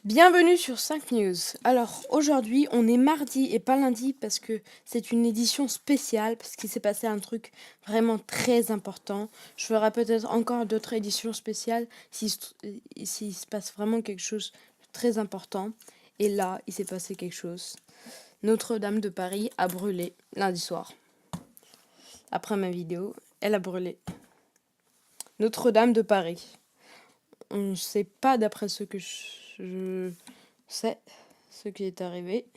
Bienvenue sur 5 News. Alors aujourd'hui on est mardi et pas lundi parce que c'est une édition spéciale parce qu'il s'est passé un truc vraiment très important. Je ferai peut-être encore d'autres éditions spéciales s'il se passe vraiment quelque chose de très important. Et là il s'est passé quelque chose. Notre-Dame de Paris a brûlé lundi soir. Après ma vidéo, elle a brûlé. Notre-Dame de Paris. On ne sait pas d'après ce que je sais ce qui est arrivé.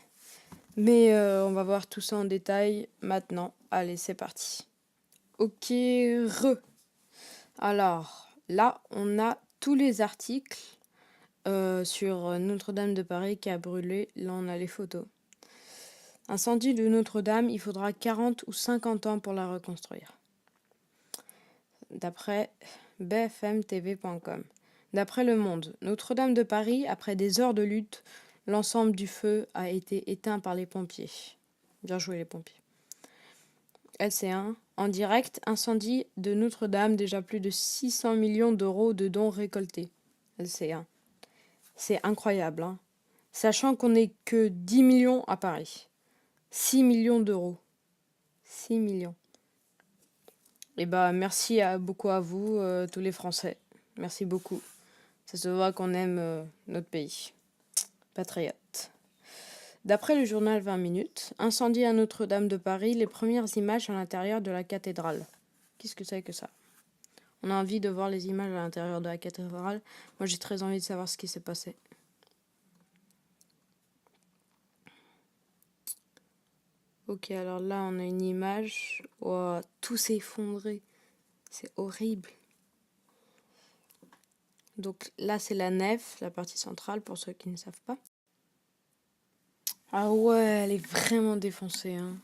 Mais on va voir tout ça en détail maintenant. Allez, c'est parti. Ok, Alors, là, on a tous les articles sur Notre-Dame de Paris qui a brûlé. Là, on a les photos. Incendie de Notre-Dame, il faudra 40 ou 50 ans pour la reconstruire. D'après bfmtv.com. D'après Le Monde, Notre-Dame de Paris, après des heures de lutte, l'ensemble du feu a été éteint par les pompiers. Bien joué les pompiers. LC1, en direct, incendie de Notre-Dame, déjà plus de 600 millions d'euros de dons récoltés. LC1. C'est incroyable, hein. Sachant qu'on n'est que 10 millions à Paris. 6 millions d'euros. 6 millions. Et bah merci beaucoup à vous, tous les Français. Merci beaucoup. Ça se voit qu'on aime notre pays. Patriote. D'après le journal 20 minutes, incendie à Notre-Dame de Paris, les premières images à l'intérieur de la cathédrale. Qu'est-ce que c'est que ça? On a envie de voir les images à l'intérieur de la cathédrale. Moi, j'ai très envie de savoir ce qui s'est passé. Ok, alors là, on a une image. Oh, tout s'est effondré. C'est horrible. Donc là, c'est la nef, la partie centrale, pour ceux qui ne savent pas. Ah ouais, elle est vraiment défoncée, hein.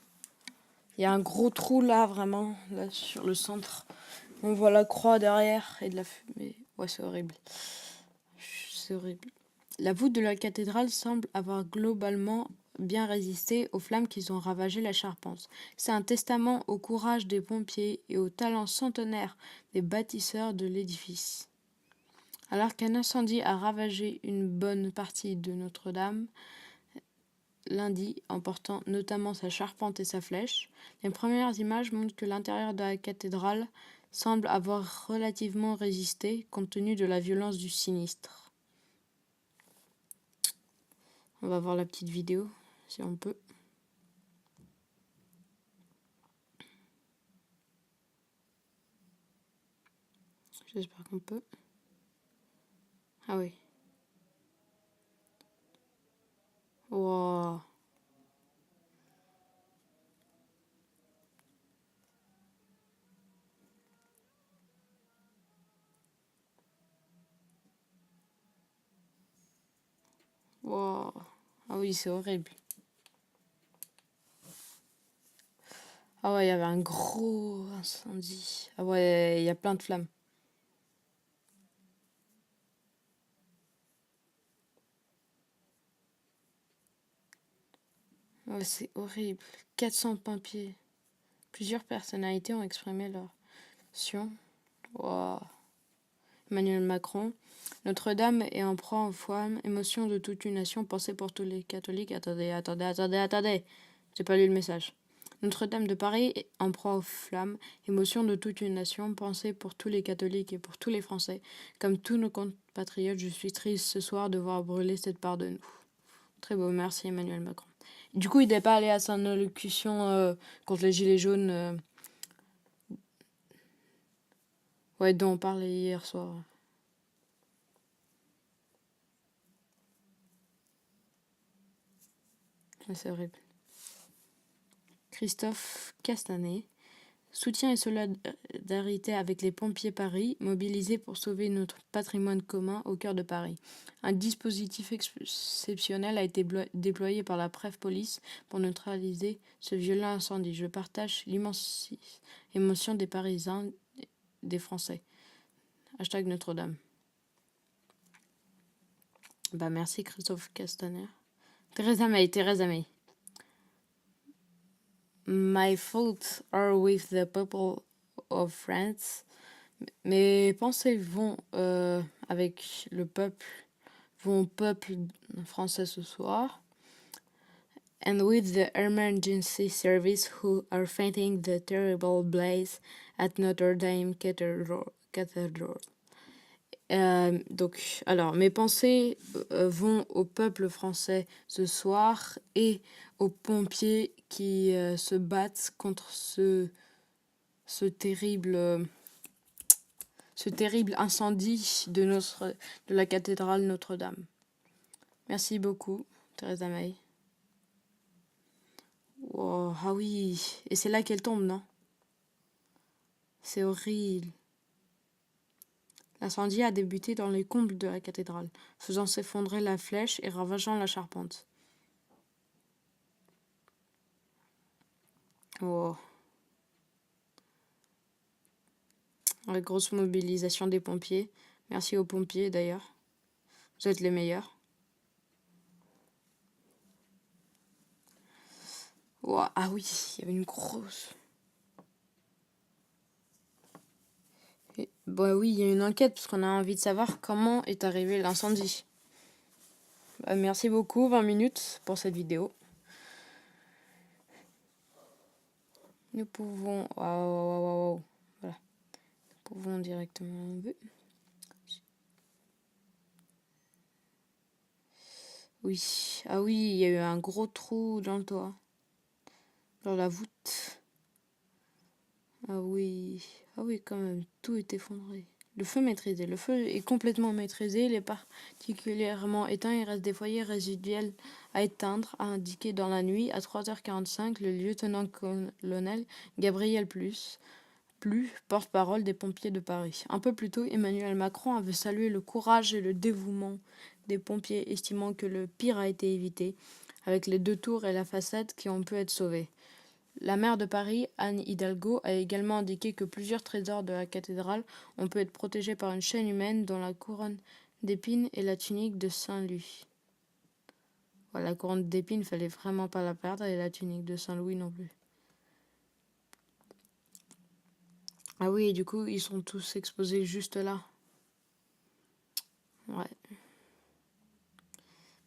Il y a un gros trou là, vraiment, là, sur le centre. On voit la croix derrière et de la fumée. Ouais, c'est horrible. C'est horrible. La voûte de la cathédrale semble avoir globalement bien résisté aux flammes qui ont ravagé la charpente. C'est un testament au courage des pompiers et au talent centenaire des bâtisseurs de l'édifice. Alors qu'un incendie a ravagé une bonne partie de Notre-Dame lundi, emportant notamment sa charpente et sa flèche, les premières images montrent que l'intérieur de la cathédrale semble avoir relativement résisté compte tenu de la violence du sinistre. On va voir la petite vidéo, si on peut. J'espère qu'on peut. Ah oui. Wow. Wow. Ah oui, c'est horrible. Ah ouais, il y avait un gros incendie. Ah ouais, il y a plein de flammes. Ouais, c'est horrible. 400 pompiers. Plusieurs personnalités ont exprimé leur passion. Wow. Emmanuel Macron. Notre-Dame est en proie aux flammes, émotion de toute une nation, pensée pour tous les catholiques. Attendez. J'ai pas lu le message. Notre-Dame de Paris est en proie aux flammes, émotion de toute une nation, pensée pour tous les catholiques et pour tous les Français. Comme tous nos compatriotes, je suis triste ce soir de voir brûler cette part de nous. Très beau, merci Emmanuel Macron. Du coup, il n'est pas allé à son allocution contre les Gilets jaunes, dont on parlait hier soir. C'est horrible. Christophe Castanet. Soutien et solidarité avec les pompiers Paris, mobilisés pour sauver notre patrimoine commun au cœur de Paris. Un dispositif exceptionnel a été déployé par la préfecture police pour neutraliser ce violent incendie. Je partage l'immense émotion des Parisiens, des Français. Hashtag Notre-Dame. Bah merci Christophe Castaner. Theresa May. My thoughts are with the people of France. Mes pensées vont avec le peuple vont au peuple français ce soir. And with the emergency service who are fighting the terrible blaze at Notre Dame Cathedral. Donc, alors, mes pensées vont au peuple français ce soir et aux pompiers qui se battent contre ce terrible incendie de la cathédrale Notre-Dame. Merci beaucoup, Theresa May. Oh, ah oui, et c'est là qu'elle tombe, non? C'est horrible. L'incendie a débuté dans les combles de la cathédrale, faisant s'effondrer la flèche et ravageant la charpente. Oh. La grosse mobilisation des pompiers. Merci aux pompiers d'ailleurs. Vous êtes les meilleurs. Oh, ah oui, il y avait une grosse... Bah oui, il y a une enquête parce qu'on a envie de savoir comment est arrivé l'incendie. Merci beaucoup, 20 minutes pour cette vidéo. Nous pouvons... Voilà. Nous pouvons directement... Oui. Ah oui, il y a eu un gros trou dans le toit. Dans la voûte. Ah oui, quand même, tout est effondré. Le feu maîtrisé. Le feu est complètement maîtrisé. Il est particulièrement éteint. Il reste des foyers résiduels à éteindre, a indiqué dans la nuit à 3h45 le lieutenant-colonel Gabriel Plus, porte-parole des pompiers de Paris. Un peu plus tôt, Emmanuel Macron avait salué le courage et le dévouement des pompiers, estimant que le pire a été évité, avec les 2 tours et la façade qui ont pu être sauvés. La maire de Paris, Anne Hidalgo, a également indiqué que plusieurs trésors de la cathédrale ont pu être protégés par une chaîne humaine dont la couronne d'épines et la tunique de Saint-Louis. Voilà, la couronne d'épines, il fallait vraiment pas la perdre, et la tunique de Saint-Louis non plus. Ah oui, et du coup, ils sont tous exposés juste là. Ouais.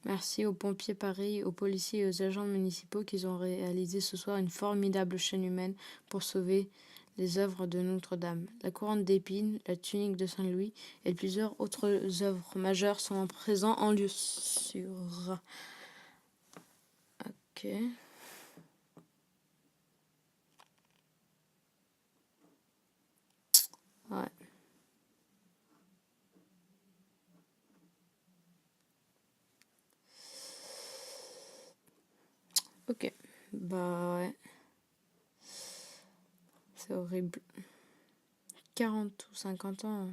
Merci aux pompiers Paris, aux policiers et aux agents municipaux qui ont réalisé ce soir une formidable chaîne humaine pour sauver les œuvres de Notre-Dame. La couronne d'épines, la tunique de Saint-Louis et plusieurs autres œuvres majeures sont présentes en lieu sûr. Ok. Ouais. Ok. Bah ouais. C'est horrible. 40 ou 50 ans.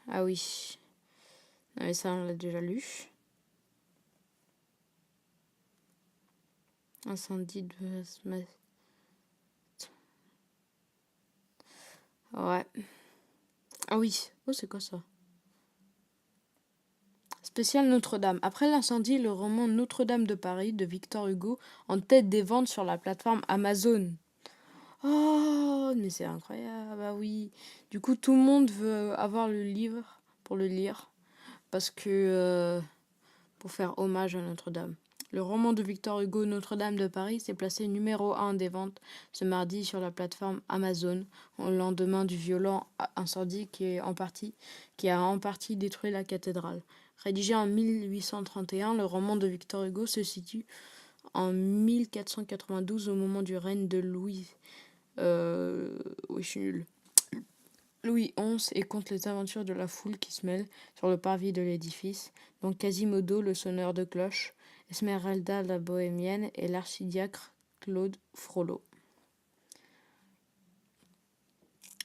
Ah oui. Non mais ça on l'a déjà lu. Incendie de... Ouais. Ah oui. Oh c'est quoi ça? Spécial Notre-Dame. Après l'incendie, le roman Notre-Dame de Paris de Victor Hugo en tête des ventes sur la plateforme Amazon. Oh, mais c'est incroyable, bah oui. Du coup, tout le monde veut avoir le livre pour le lire parce que pour faire hommage à Notre-Dame. Le roman de Victor Hugo Notre-Dame de Paris s'est placé numéro 1 des ventes ce mardi sur la plateforme Amazon au lendemain du violent incendie qui a en partie détruit la cathédrale. Rédigé en 1831, le roman de Victor Hugo se situe en 1492 au moment du règne de Louis XI et compte les aventures de la foule qui se mêle sur le parvis de l'édifice, dont Quasimodo, le sonneur de cloches, Esmeralda la bohémienne et l'archidiacre Claude Frollo.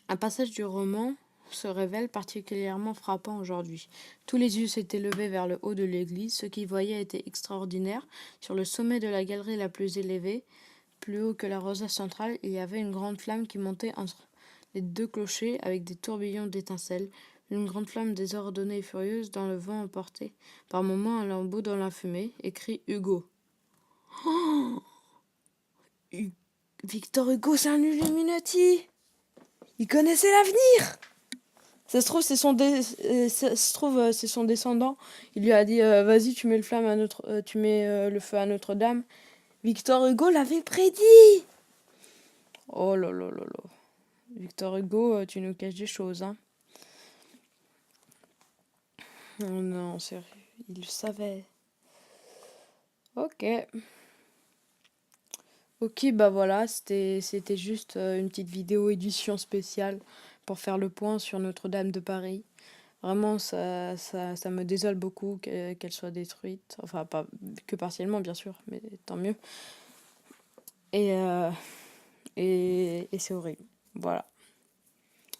Un passage du roman se révèle particulièrement frappant aujourd'hui. Tous les yeux s'étaient levés vers le haut de l'église. Ce qu'ils voyaient était extraordinaire. Sur le sommet de la galerie la plus élevée, plus haut que la rosace centrale, il y avait une grande flamme qui montait entre les 2 clochers avec des tourbillons d'étincelles. Une grande flamme désordonnée et furieuse dans le vent emportait par moments un lambeau dans la fumée, écrit Hugo. Oh Victor Hugo, c'est un Illuminati! Il connaissait l'avenir. Ça se trouve, c'est son descendant. Il lui a dit, vas-y, tu mets tu mets le feu à Notre-Dame. Victor Hugo l'avait prédit. Oh là là là là. Victor Hugo, tu nous caches des choses, hein. Oh non, sérieux, il le savait. Ok. Ok, bah voilà, c'était juste une petite vidéo édition spéciale pour faire le point sur Notre-Dame de Paris. Vraiment, ça me désole beaucoup qu'elle soit détruite. Enfin, pas que partiellement, bien sûr, mais tant mieux. Et, euh, et c'est horrible. Voilà.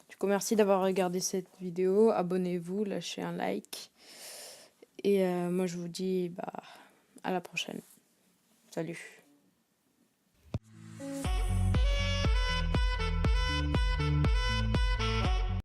Du coup, merci d'avoir regardé cette vidéo. Abonnez-vous, lâchez un like. Et moi, je vous dis bah, à la prochaine. Salut.